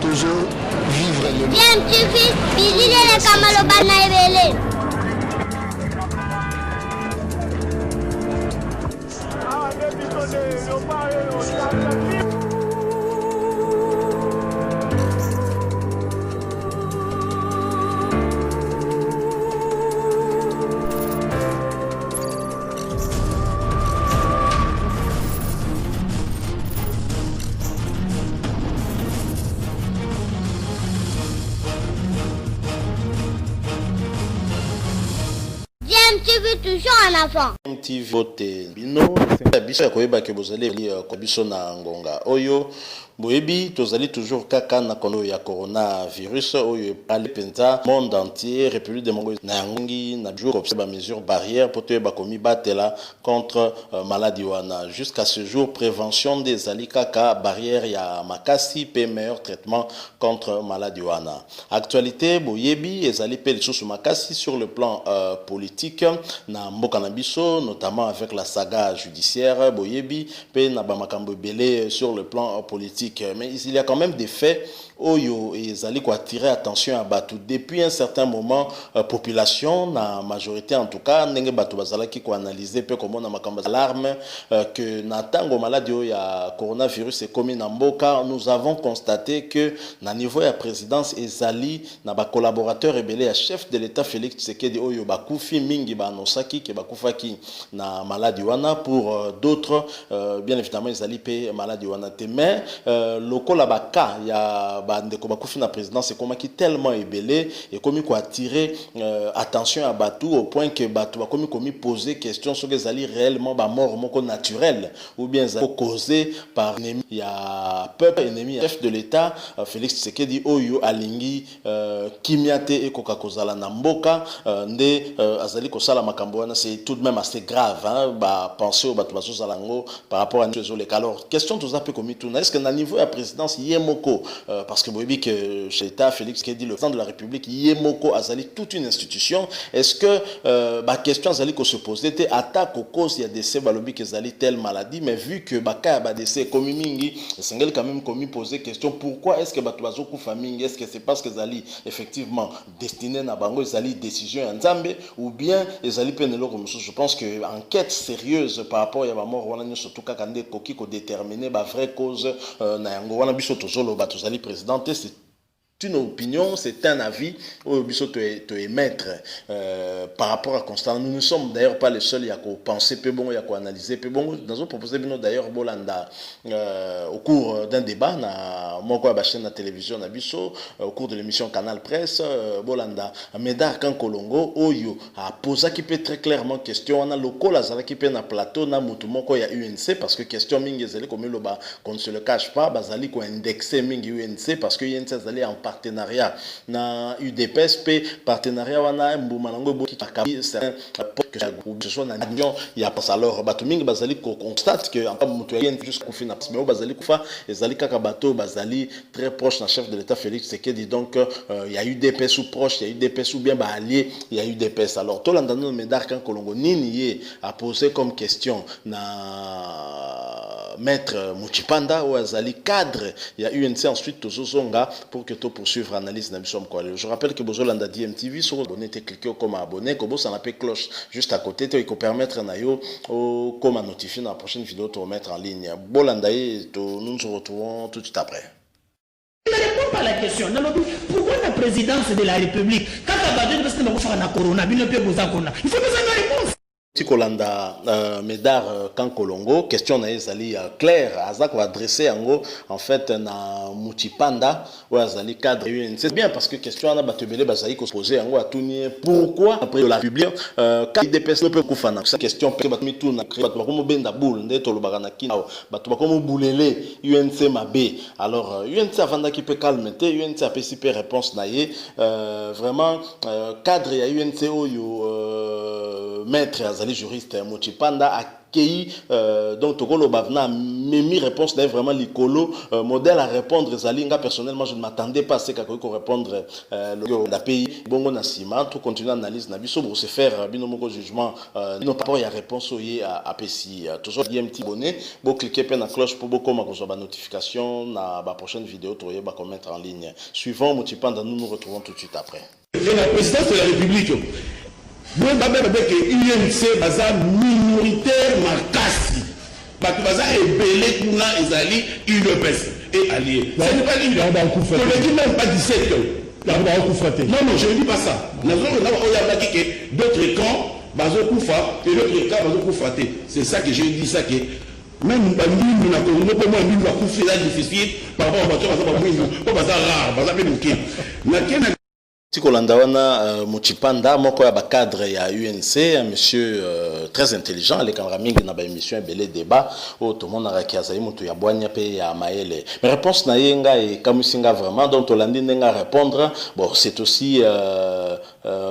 toujours vivre le bien tu fils bilile le kamalo bana ebele MTV toujours en avant. MTV voté bino biso koyeba ke bozali biso na ngonga oyo boyebi tozali toujours kaka na kono ya coronavirus oyo pali penza monde entier république démocratique na ngongi na jour observe mesures barrières pour te ba komi batela contre maladie wana jusqu'à ce jour prévention des alikaka barrière ya makasi pe meilleur traitement contre maladie wana actualité boyebi ezali pe lisusu makasi sur le plan politique na mboka na biso notamment avec la saga judiciaire boyebi pe na ba makambo belé sur le plan politique mais il y a quand même des faits oyo ezali ko attirer attention à Batu depuis un certain moment population na majorité en tout cas ndenge Batu bazalaki ko analyser pe comment na makambo alarme que na tango maladie ya coronavirus est commis na mboka nous avons constaté que na niveau ya présidence ezali na ba collaborateurs ebele ya chef de l'état Félix Tshisekedi oyo bakufi mingi ba anosaki ke bakufaki na maladie wana pour d'autres bien évidemment ezali pe maladie wana te mais lokola ba cas ya ndeko bakufi na présidence et comme qui tellement ébélé et comme quoi attirer attention à Batu au point que Batu va comme poser question sur les alliés réellement ba mort moko naturel ou bien causé par ennemi il y a peuple ennemi chef de l'état Félix Tshisekedi oyo alingi kimiate et koka kozala na mboka nde azali ko sala makambo wana c'est tout de même assez grave hein ba penser au Batu baso salango par rapport à nous les alors question tout ça peut comme tout est-ce que na niveau ya présidence yemoko parce que vous voyez que chez l'État, Félix qui dit le président de la République, Yemoko Azali, toute une institution. Est-ce que la question Azali qu'on se pose était attaque aux causes, il y a des balobi qui Azali telle maladie, mais vu que Baka a décès comme Mingi, c'est quand même commis poser question pourquoi est-ce que Batuazo Koufamingi, est-ce que c'est parce que Azali effectivement destiné à Bango, Azali décision en Zambé, ou bien Azali Penelo comme ça. Je pense que enquête sérieuse par rapport à la mort, on a surtout quand on Koki ko déterminer la vraie cause, na yango wana biso tozolo Batuzali président. C'est une opinion, c'est un avis au biso te émettre par rapport à Constant. Nous ne sommes d'ailleurs pas les seuls à penser peu bon, à analyser peu bon. Nous avons proposé d'ailleurs Bolanda au cours d'un débat na moi quoi chaîne la télévision na biso au cours de l'émission Canal Presse Bolanda Médard Kankolongo Oyo a posé qui peut très clairement question on a local azala qui peut na plateau na mutu moko ya UNC parce que question mingi ezali comme le ba qu'on ne se le cache pas bazali ko indexer mingi UNC parce que UNC azali en partenariat na UDPS partenariat wana mbumanango boki takabi c'est que ce soit na union il y a pas alors bato mingi bazali ko constate que en pas mutu yen jusqu'au final mais bazali kufa ezali kaka bato bazali très proche na chef de l'état Félix Tshisekedi donc il y a eu UDPS ou proche il y a eu UDPS ou bien ba allié il y a eu UDPS alors tout l'entendant Médard Kankolongo nini a posé comme question na maître Muchipanda ou azali cadre il y a UNC ensuite tozozonga pour que poursuivre l'analyse de la quoi. Je rappelle que Bozolanda DMTV sur abonné te cliquer comme abonné que ça n'a cloche juste à côté il faut permettre nayo comme à notifier dans la prochaine vidéo de remettre en ligne Bolanda nous nous retrouvons tout de suite après. Ne réponds pas à la question. Pourquoi la présidence de la République quand la badge de faire na corona il faut besoin de réponse. Tikolanda Médard Kankolongo question na ezali clair azak va adresser en fait na Muchipanda ou azali cadre c'est bien parce que question ana batebele bazali ko poser à tourner pourquoi après la République quand des personnes peut kufana cette question peut batmi tout na créer batba comme benda boule ndeto lobaka na kina batba comme boulele UNC mabe alors UNC avanda qui peut calmer UNC a participer réponse na ye vraiment cadre ya UNC oyo maître azali juriste Muchipanda a kei donc tokolo bavna memi réponse d'ailleurs vraiment l'écolo modèle à répondre zalinga personnellement je ne m'attendais pas à ce qu'on répondre le pays bongo na sima tout continuer analyse na biso pour se faire bino moko jugement non pas il y a réponse à PCI toujours un petit bonnet bo cliquer pe na cloche pour beaucoup ma ba notification na ba prochaine vidéo to ba mettre en ligne suivant Moutipanda nous nous retrouvons tout de suite après. La présidence de la République moi avec UNC baza minoritaire makasi bato baza ebele kuna ezali UDPS et alliés ce n'est pas l'idée on ne dit même pas 17 non non je ne dis pas ça d'autres camps bazo kufa et d'autres camps bazo kufa c'est ça que je dis ça que même Bambi na Congo pour moi lui va kufa là difficile par rapport à bato baza mwindu ko baza rare baza pe muke na kena Tikolanda wana Moutipanda moko ya ba cadre ya UNC un monsieur très intelligent les caméras mingi na ba émission belé débat au tout monde na kiaza mutu ya bwanya pe ya maele mais réponse na yenga et kamusinga vraiment donc Tolandi nenga répondre bon c'est aussi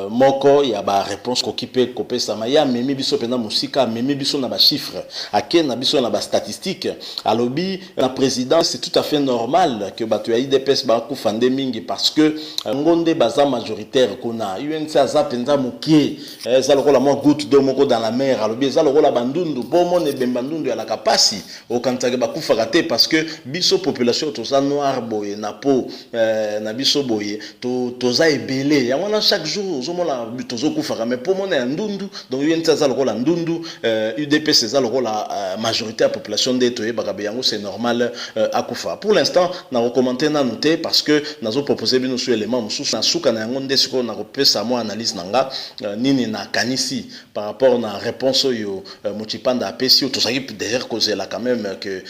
moko ya ba réponse ko kipe ko pesa maya memi biso pena musika memi biso na ba chiffres ake na biso na ba statistiques alobi la présidence c'est tout à fait normal que batu ya IDPS ba ku fande mingi parce que ngonde baza majoritaire kuna UNC aza penza mukie eza lokola mo goutte d'eau moko dans la mer alobi eza lokola bandundu po mo ne bembandundu ya la kapasi okantake bakufa kate parce que biso population toza noir boye na po na biso boye toza ebele ya wana chaque jour ozomona tozo kufa mais po mo na ndundu donc UNC aza lokola ndundu UDPS eza lokola majorité de la population de toyebaka yango c'est normal akufa pour l'instant na recommander na noter parce que nazo proposer bino sur élément mususu na suka na yango ndesiko na kopesa mo analyse nanga nini na kanisi par rapport na réponse yo Moutipanda apesi to saki derrière causer là quand même que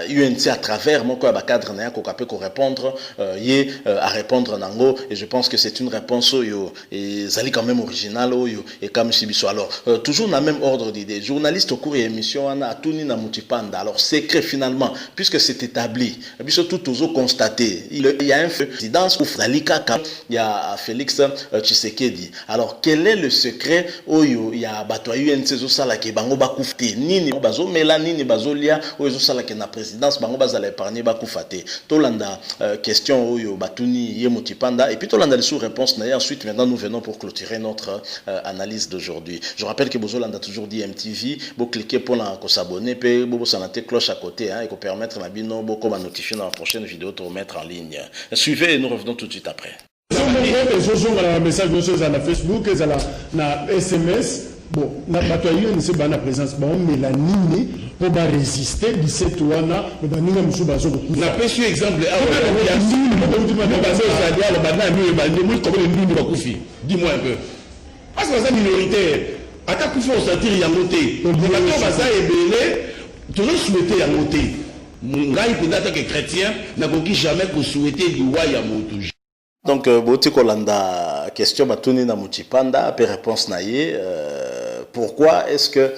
UNC à travers moko ba cadre na ko kapé ko répondre yé à répondre nango et je pense que c'est une réponse yo et zali quand même original yo et comme sibiso alors toujours dans le même ordre d'idée journaliste au cours et émission ana atuni na Moutipanda alors secret finalement puisque c'est établi biso tout toujours constaté il y a un présidence ou Zalika il y a Félix Tshisekedi. Alors quel est le secret oyo il y a bato UNC zo sala ke bango bakufte nini bazo mela nini bazo lia oyo zo sala ke na présidence bango bazala épargner bakufate tolanda question oyo batuni ye Moutipanda et puis tolanda les sous réponses na ensuite maintenant nous venons pour clôturer notre analyse d'aujourd'hui. Je rappelle que Bozolanda toujours dit MTV bo cliquer pour s'abonner pe bo sanate cloche à côté hein et ko permettre na bino bo comme notifier dans la prochaine vidéo to mettre en ligne. Suivez et nous revenons tout de suite après. Un message na Facebook na SMS bon na batoyo ni se bana présence ba on la nini pour ba résister 17 wana ba ninga musu bazo ko na pesi exemple ya nini ba bazo sadia le bana mi ba ndemu ko le nini ba kufi dis-moi un peu parce que ça minoritaire ata kufi on sentir ya moté bato baza ebele toujours souhaiter ya moté ngai pendant que chrétien n'a pas jamais ko souhaiter liwa ya moto. Donc, Boti Kolanda, question Batuni na Moutipanda, après réponse naïe, pourquoi est-ce que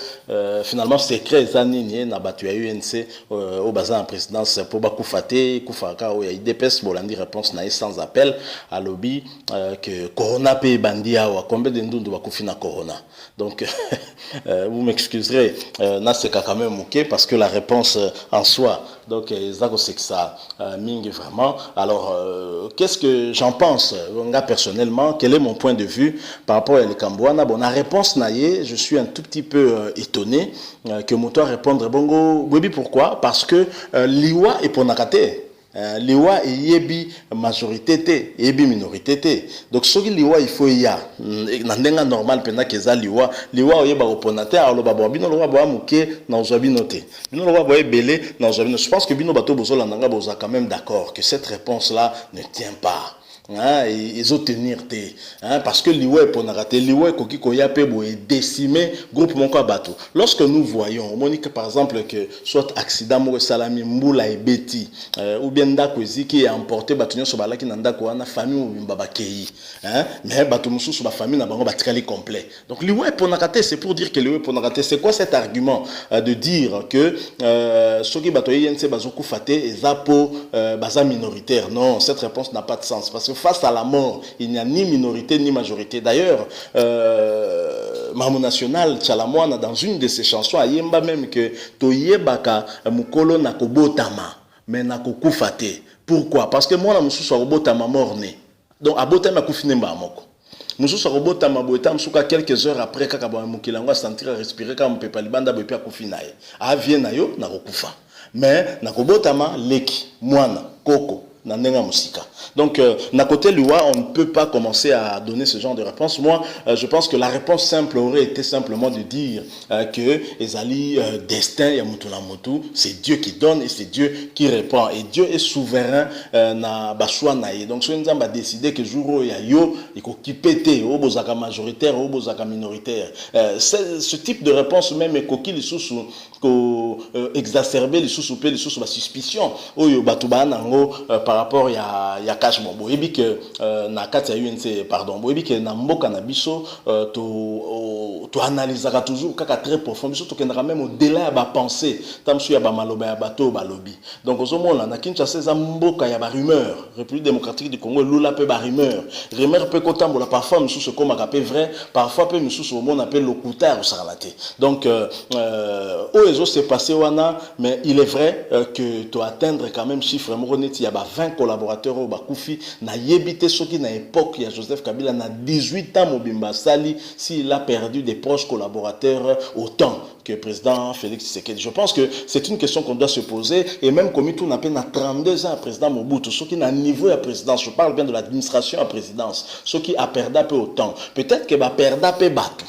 finalement secret zanini na batu ya UNC au bazar en présidence pour Bakoufate, Koufaka ou IDPS, Bolandi réponse naïe sans appel à lobby que Corona paye bandia ou combien de ndundu Bakoufi na Corona. Donc, vous m'excuserez, na c'est quand même mouké parce que la réponse en soi, donc, c'est que ça mingue vraiment. Alors, qu'est-ce que j'en pense, personnellement, quel est mon point de vue par rapport à l'Ekambouana? Bon, la réponse naïe, je suis un tout petit peu étonné que Moutoua répondre bongo. Oui, pourquoi? Parce que l'Iwa est pour Nakate. Liwa et yebi majorité té yebi minorité té donc ce qui liwa il faut y a nandenga normal pena keza liwa oyeba oponate alo babo bino lo babo amuke na ozabi noté bino lo babo ebele na ozabi je pense que bino bato bozola nanga boza quand même d'accord que cette réponse là ne tient pas. Hein, ils ont tenir hein, parce que l'Iwa est pour narrater l'Iwa koki koya pebo est décimé groupe mon bateau. Lorsque nous voyons Monique par exemple que soit accident mo salami mbula et beti ou bien ndako qui est emporté batunyo so balaki na ndako wana famille ou baba kei hein mais bato musu so ba famille na bango batikali complet. Donc l'Iwa est pour narrater c'est pour dire que l'Iwa est pour narrater c'est quoi cet argument de dire que ceux qui bato yense bazoku faté ezapo baza minoritaire. Non, cette réponse n'a pas de sens parce que face à la mort, il n'y a ni minorité ni majorité. D'ailleurs, Mamou National Tchalamwana dans une de ses chansons ayemba même que toyebaka mukolo na kobotama mais na kokufate. Pourquoi? Parce que moi na mususu robotama morne. Donc abotama kufine moko. Mususu robotama boeta musuka quelques heures après kaka ba mukilango sentir respirer comme pepa libanda bopi akufinaye. A vient na yo na kokufa. Mais na kobotama leki mwana koko. Donc, d'un côté Liwa, on ne peut pas commencer à donner ce genre de réponse. Moi, je pense que la réponse simple aurait été simplement de dire que Ezali, destin, c'est Dieu qui donne et c'est Dieu qui répond. Et Dieu est souverain na baswa naïe. Donc, si on a décidé que jour il y a yo, il faut qu'il pète, au bozaka majoritaire, au bozaka minoritaire. Ce type de réponse même est coquille les sous exacerber les sous-soupés, les sous-suspicion. Oyo batuba nango par rapport ya cash bombo. Ebi que na kati ya UNC pardon. Ebi que na mboka na biso to analysera toujours kaka très profond. Biso to kendra même au-delà ya ba pensée. Tamsu ya ba maloba ya bato ba lobby. Donc ozomona na Kinshasa za mboka ya ba rumeur. République démocratique du Congo lula pe ba rumeur. Rumeur pe kotambola parfois musu se comme akape vrai, parfois pe musu au monde appelle locuteur ou saralaté. Donc les autres s'est passé wana, mais il est vrai que tu atteindre quand même chiffre il y a 20 collaborateurs au Bakoufi na yebité ce qui na époque il y a Joseph Kabila na 18 ans Mobimba Sali s'il a perdu des proches collaborateurs autant que le président Félix Tshisekedi. Je pense que c'est une question qu'on doit se poser et même comme tout n'a pas 32 ans à président Mobutu, ce qui n'a niveau à présidence, je parle bien de l'administration à présidence, ce qui a perdu un peu autant. Peut-être que va perdre un peu bateau.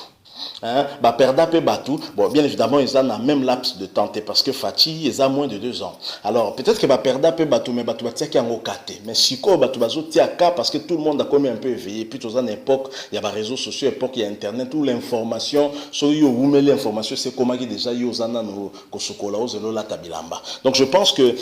Bah perda pe batou. Bon, bien évidemment ils ont la même laps de temps parce que Fati ils ont moins de 2 ans. Alors peut-être que va perda pe batou mais batou batia qui en okate. Mais si quoi batou bazo tiaka parce que tout le monde a comme un peu éveillé. Puis dans une époque il y a des réseaux sociaux, époque il y a internet où l'information so yo vous met l'information c'est comment qui déjà yo zana no kosokola ozelo la tabilamba. Donc je pense que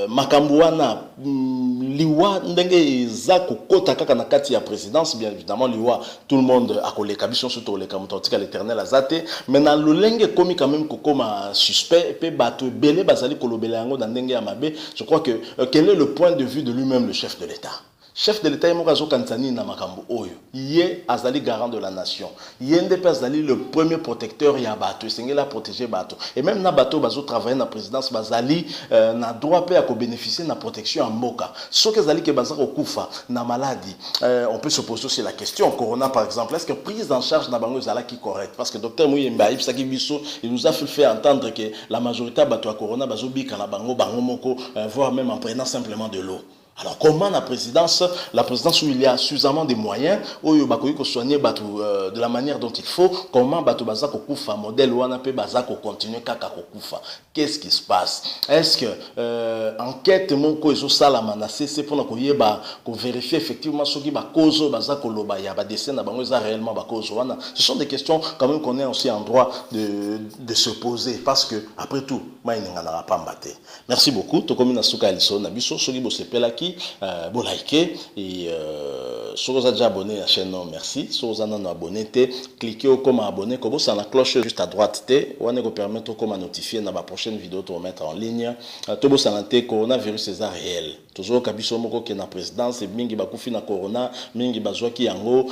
makambuana liwa ndenge za kokota kaka na kati ya présidence bien évidemment liwa tout le monde a collé kabiso surtout les à l'éternel azate maintenant le lenge komi quand même kokoma suspect pe bato belé bazali kolobela yango dans ndenge ya mabe. Je crois que quel est le point de vue de lui-même le chef de l'État? Chef de l'État est Mokazo Kansani na makambo oyo. Yé azali garant de la nation. Yé ndep azali le premier protecteur ya bato. Sengé la protéger bato. Et même na bato bazo travailler na présidence bazali na droit pe à bénéficier na protection en moka. Ce que azali ke bazako kufa na maladie. On peut se poser aussi la question corona par exemple. Est-ce que prise en charge na bango zala qui correct? Parce que docteur Mouyemba Ibsaki Bisso il nous a fait entendre que la majorité bato à corona bazo bika na bango moko voire même en prenant simplement de l'eau. Alors comment la présidence où il y a suffisamment de moyens où il faut soigner de la manière dont il faut, comment Batou Bazako Koufa modèle ou Anape Bazako continue Kaka Koufa? Qu'est-ce qui se passe? Est-ce que enquête mon ko ezo sala manasé c'est pour qu'on vérifie effectivement ce qui ba cause Bazako loba ya ba dessin na bango za réellement ba cause wana? Ce sont des questions quand même qu'on est aussi en droit de se poser parce que après tout moi il n'en pas mbaté. Merci beaucoup. To comme na suka elso na biso soki bo sepela bon liker et si vous êtes déjà abonné à la chaîne, non merci. Si vous êtes abonné, cliquez au comme abonné, comme ça la cloche juste à droite, on va vous permettre de notifier dans la prochaine vidéo de mettre en ligne. Tout le monde coronavirus c'est réel. Toujours kabiso moko qui est na présidence et mingi bakufi na corona, mingi bazwa ki yango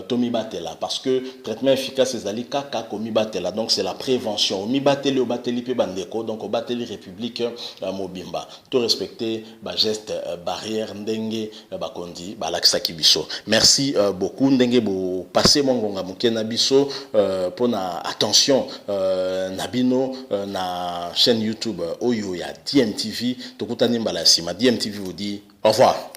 tomi batela parce que traitement efficace c'est ali kaka komi batela. Donc c'est la prévention. Mi bateli o bateli pe bandeko donc o bateli république mobimba. Tout respecter ba geste barrière ndenge bakondi balakisa kibiso. Merci beaucoup ndenge bo passer mongonga mukena biso pour na attention nabino na chaîne YouTube oyo ya DMTV tokutani mbala sima DMTV vous dit au revoir.